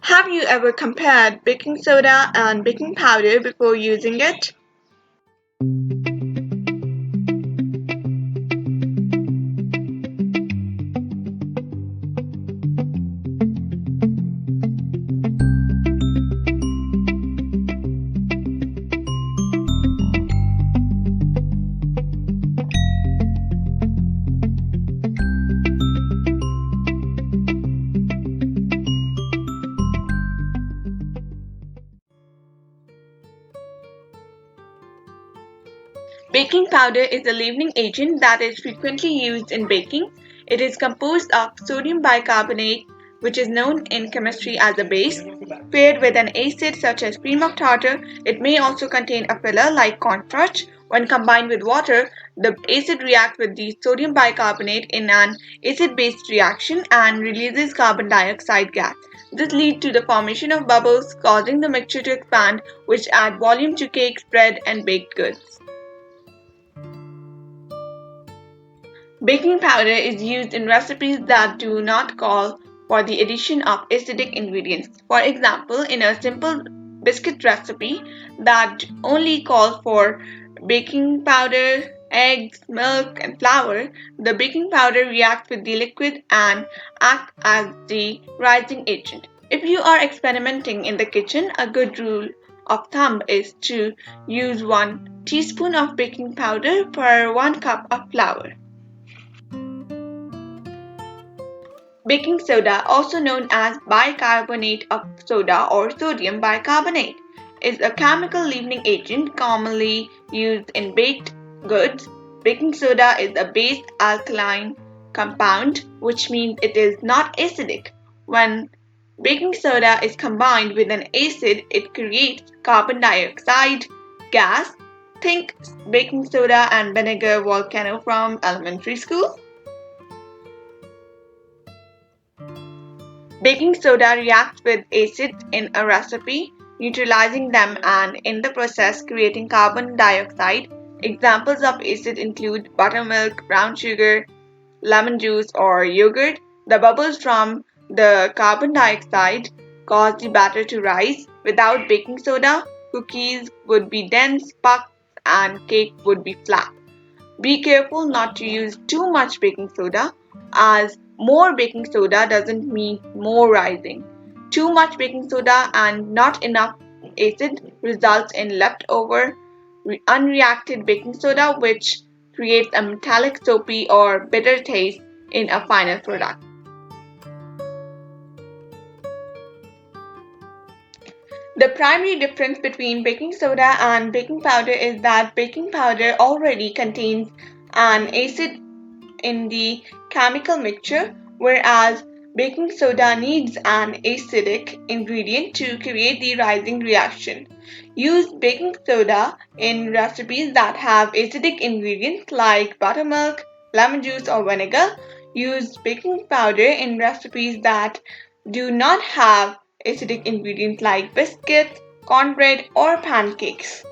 Have you ever compared baking soda and baking powder before using it? Baking powder is a leavening agent that is frequently used in baking. It is composed of sodium bicarbonate, which is known in chemistry as a base, paired with an acid such as cream of tartar. It may also contain a filler like cornstarch. When combined with water, the acid reacts with the sodium bicarbonate in an acid-base reaction and releases carbon dioxide gas. This leads to the formation of bubbles, causing the mixture to expand, which add volume to cakes, bread, and baked goods. Baking powder is used in recipes that do not call for the addition of acidic ingredients. For example, in a simple biscuit recipe that only calls for baking powder, eggs, milk, and flour, the baking powder reacts with the liquid and acts as the rising agent. If you are experimenting in the kitchen, a good rule of thumb is to use 1 teaspoon of baking powder per 1 cup of flour. Baking soda, also known as bicarbonate of soda or sodium bicarbonate, is a chemical leavening agent commonly used in baked goods. Baking soda is a base alkaline compound, which means it is not acidic. When baking soda is combined with an acid, it creates carbon dioxide gas. Think baking soda and vinegar volcano from elementary school. Baking soda reacts with acids in a recipe, neutralizing them and in the process creating carbon dioxide. Examples of acid include buttermilk, brown sugar, lemon juice, or yogurt. The bubbles from the carbon dioxide cause the batter to rise. Without baking soda, cookies would be dense, puffed, and cake would be flat. Be careful not to use too much baking soda, as more baking soda doesn't mean more rising. Too much baking soda and not enough acid results in leftover unreacted baking soda, which creates a metallic, soapy, or bitter taste in a final product. The primary difference between baking soda and baking powder is that baking powder already contains an acid in the chemical mixture, whereas baking soda needs an acidic ingredient to create the rising reaction. Use baking soda in recipes that have acidic ingredients like buttermilk, lemon juice, or vinegar. Use baking powder in recipes that do not have acidic ingredients like biscuits, cornbread, or pancakes.